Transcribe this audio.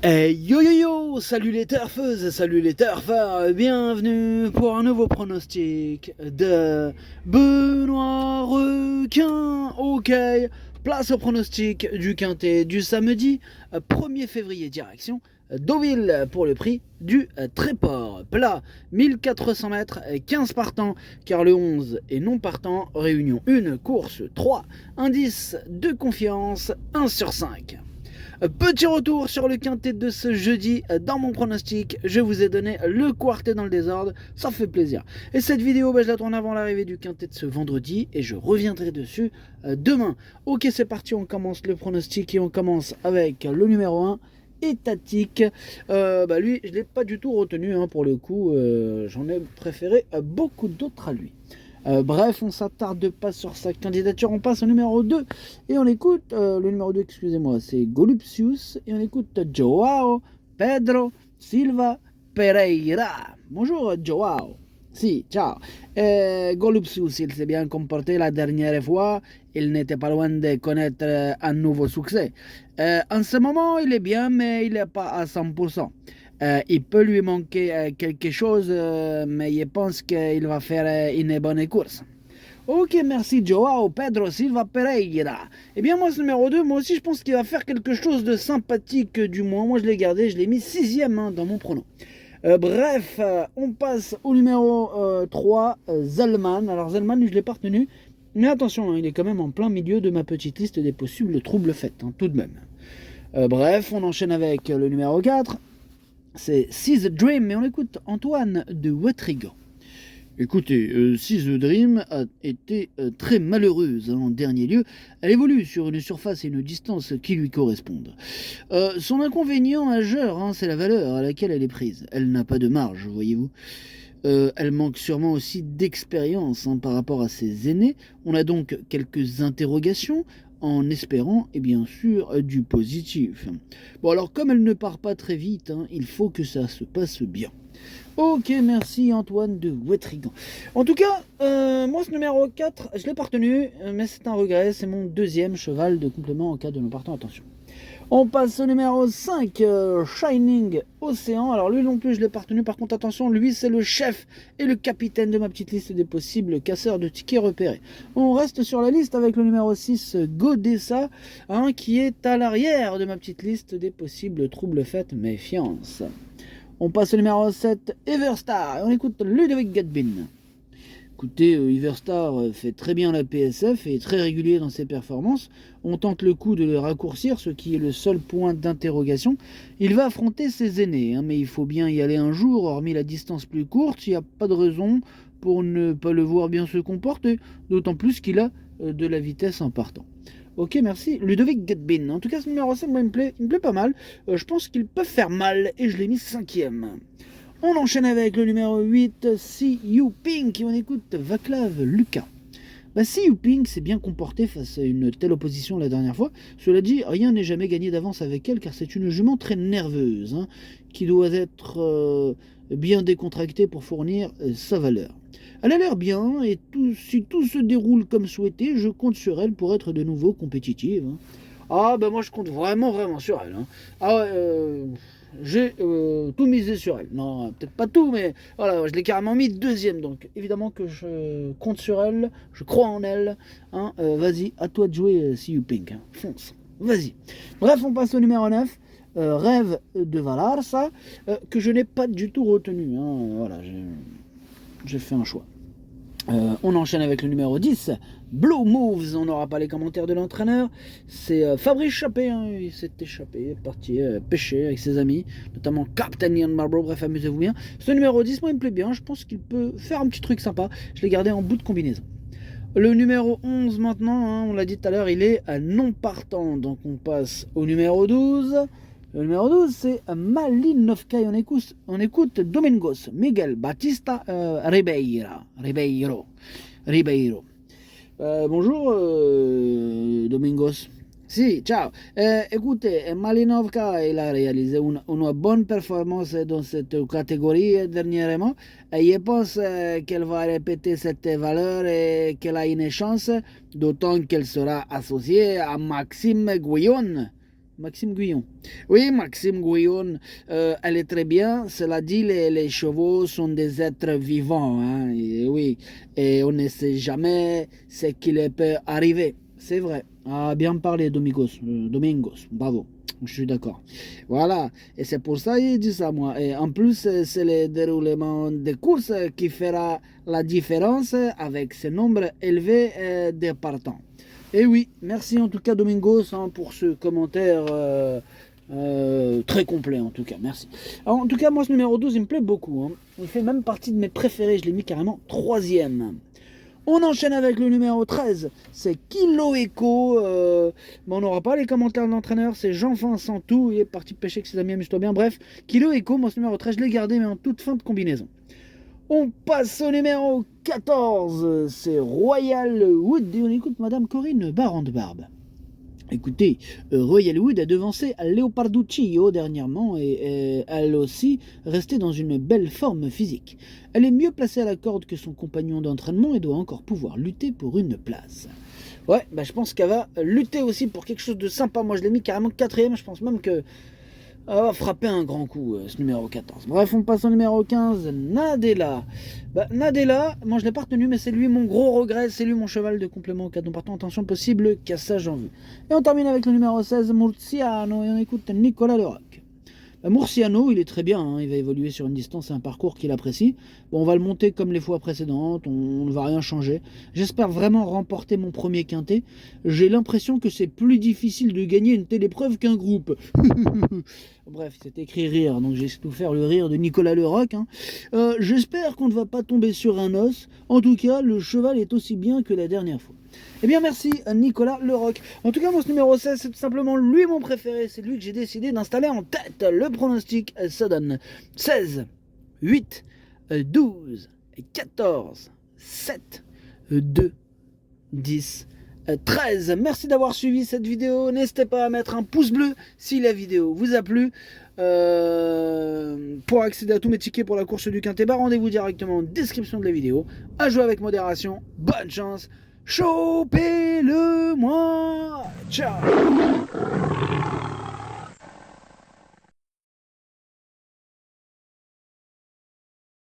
Hey yo yo yo, salut les turfeuses, salut les turfeurs, bienvenue pour un nouveau pronostic de Benoît Requin. Ok, place au pronostic du quintet du samedi 1er février, direction Deauville pour le prix du Tréport. Plat 1400 mètres, 15 partants, car le 11 est non partant, réunion 1, course 3, indice de confiance 1 sur 5. Petit retour sur le quintet de ce jeudi. Dans mon pronostic, je vous ai donné le quartet dans le désordre, ça fait plaisir. Et cette vidéo, je la tourne avant l'arrivée du quintet de ce vendredi et je reviendrai dessus demain. Ok, c'est parti, on commence le pronostic et on commence avec le numéro 1. Étatique, lui je ne l'ai pas du tout retenu pour le coup, j'en ai préféré beaucoup d'autres à lui. Bref, on s'attarde pas sur sa candidature, on passe au numéro 2 et on écoute, le numéro 2, excusez-moi, c'est Golupsius et on écoute Joao Pedro Silva Pereira. Bonjour Joao. Si, ciao. Golupsius, il s'est bien comporté la dernière fois, il n'était pas loin de connaître un nouveau succès. En ce moment, il est bien, mais il n'est pas à 100%. Il peut lui manquer quelque chose, mais je pense qu'il va faire une bonne course. Ok, merci Joao Pedro Silva Pereira. Eh bien moi ce numéro 2, moi aussi je pense qu'il va faire quelque chose de sympathique du moins. Moi je l'ai gardé, je l'ai mis 6ème dans mon prono. Bref, on passe au numéro 3, Zellman. Alors Zellman, je ne l'ai pas retenu, mais attention, il est quand même en plein milieu de ma petite liste des possibles troubles faits, tout de même. Bref, on enchaîne avec le numéro 4. C'est See the Dream, mais on écoute Antoine de Watrigan. Écoutez, See the Dream a été très malheureuse en dernier lieu. Elle évolue sur une surface et une distance qui lui correspondent. Son inconvénient majeur, c'est la valeur à laquelle elle est prise. Elle n'a pas de marge, voyez-vous. Elle manque sûrement aussi d'expérience par rapport à ses aînés. On a donc quelques interrogations en espérant, et bien sûr, du positif. Bon, alors, comme elle ne part pas très vite, il faut que ça se passe bien. Ok, merci Antoine de Watrigan. En tout cas, moi ce numéro 4, je l'ai pas retenu, mais c'est un regret, c'est mon deuxième cheval de complément en cas de non partant, attention. On passe au numéro 5, Shining Océan. Alors lui non plus je l'ai pas retenu, par contre attention, lui c'est le chef et le capitaine de ma petite liste des possibles casseurs de tickets repérés. On reste sur la liste avec le numéro 6, Godessa, qui est à l'arrière de ma petite liste des possibles troubles faits, méfiance. On passe au numéro 7, Everstar, et on écoute Ludovic Gadbin. Écoutez, Everstar fait très bien la PSF et est très régulier dans ses performances. On tente le coup de le raccourcir, ce qui est le seul point d'interrogation. Il va affronter ses aînés, mais il faut bien y aller un jour, hormis la distance plus courte. Il n'y a pas de raison pour ne pas le voir bien se comporter, d'autant plus qu'il a de la vitesse en partant. Ok, merci. Ludovic Gadbin. En tout cas, ce numéro 5, moi, il me plaît pas mal. Je pense qu'il peut faire mal et je l'ai mis 5ème. On enchaîne avec le numéro 8, See You Pink, et on écoute Vaclav Lucas. See You Pink s'est bien comportée face à une telle opposition la dernière fois. Cela dit, rien n'est jamais gagné d'avance avec elle, car c'est une jument très nerveuse, qui doit être bien décontractée pour fournir sa valeur. Elle a l'air bien, et si tout se déroule comme souhaité, je compte sur elle pour être de nouveau compétitive. Moi je compte vraiment sur elle. J'ai tout misé sur elle. Non, peut-être pas tout, mais voilà, je l'ai carrément mis 2ème. Donc évidemment que je compte sur elle, je crois en elle. Vas-y, à toi de jouer, See You Pink. Fonce, vas-y. Bref, on passe au numéro 9. Rêve de Valarsa, que je n'ai pas du tout retenu. Voilà, j'ai fait un choix. On enchaîne avec le numéro 10, Blue Moves. On n'aura pas les commentaires de l'entraîneur. C'est Fabrice Chappé, il s'est échappé, parti pêcher avec ses amis, notamment Captain Ian Marlborough. Bref, amusez-vous bien. Ce numéro 10, moi il me plaît bien, je pense qu'il peut faire un petit truc sympa. Je l'ai gardé en bout de combinaison. Le numéro 11 maintenant, on l'a dit tout à l'heure, il est non partant. Donc on passe au numéro 12. Le numéro 12, c'est Malinovka. On écoute Domingos Miguel Batista Ribeiro. Bonjour Domingos. Si, ciao. Écoutez, Malinovka, il a réalisé une bonne performance dans cette catégorie dernièrement. Et je pense qu'elle va répéter cette valeur et qu'elle a une chance, d'autant qu'elle sera associée à Maxime Guyon. Maxime Guyon. Oui, Maxime Guyon, elle est très bien. Cela dit, les chevaux sont des êtres vivants. Hein, et oui, et on ne sait jamais ce qui leur peut arriver. C'est vrai. Ah, bien parlé, Domingos. Bravo. Je suis d'accord. Voilà. Et c'est pour ça qu'il dit ça, moi. Et en plus, c'est le déroulement des courses qui fera la différence avec ce nombre élevé de partants. Et oui, merci en tout cas Domingos hein, pour ce commentaire très complet en tout cas, merci. Alors en tout cas, moi ce numéro 12 il me plaît beaucoup. Hein. Il fait même partie de mes préférés, je l'ai mis carrément 3e. On enchaîne avec le numéro 13, c'est Kilo Echo. On n'aura pas les commentaires de l'entraîneur, c'est Jean-Vincent Tout, il est parti pêcher avec ses amis, amuse-toi bien. Bref, Kilo Echo, moi ce numéro 13, je l'ai gardé mais en toute fin de combinaison. On passe au numéro 14, c'est Royal Wood, et on écoute Madame Corinne Barande-Barbe. Écoutez, Royal Wood a devancé Leoparduccio dernièrement et elle aussi restait dans une belle forme physique. Elle est mieux placée à la corde que son compagnon d'entraînement et doit encore pouvoir lutter pour une place. Ouais, bah je pense qu'elle va lutter aussi pour quelque chose de sympa. Moi je l'ai mis carrément 4e, je pense même que va frapper un grand coup, ce numéro 14. Bref, on passe au numéro 15, Nadella. Bah, Nadella, moi je l'ai pas retenu, mais c'est lui mon gros regret, c'est lui mon cheval de complément au cas d'important. Attention possible, cassage en vue. Et on termine avec le numéro 16, Murciano, et on écoute Nicolas Leroc. Murciano, il est très bien, hein, il va évoluer sur une distance et un parcours qu'il apprécie. Bon, on va le monter comme les fois précédentes, on ne va rien changer. J'espère vraiment remporter mon premier quintet. J'ai l'impression que c'est plus difficile de gagner une telle épreuve qu'un groupe. Bref, c'est écrit rire, donc j'ai tout faire le rire de Nicolas Leroc. Hein. J'espère qu'on ne va pas tomber sur un os. En tout cas, le cheval est aussi bien que la dernière fois. Eh bien merci Nicolas Leroc. En tout cas moi ce numéro 16 c'est tout simplement lui mon préféré. C'est lui que j'ai décidé d'installer en tête. Le pronostic ça donne 16, 8, 12, 14, 7, 2, 10, 13. Merci d'avoir suivi cette vidéo. N'hésitez pas à mettre un pouce bleu si la vidéo vous a plu. Pour accéder à tous mes tickets pour la course du Quintet, rendez-vous directement en description de la vidéo. À jouer avec modération. Bonne chance. Chopez-le-moi. Ciao.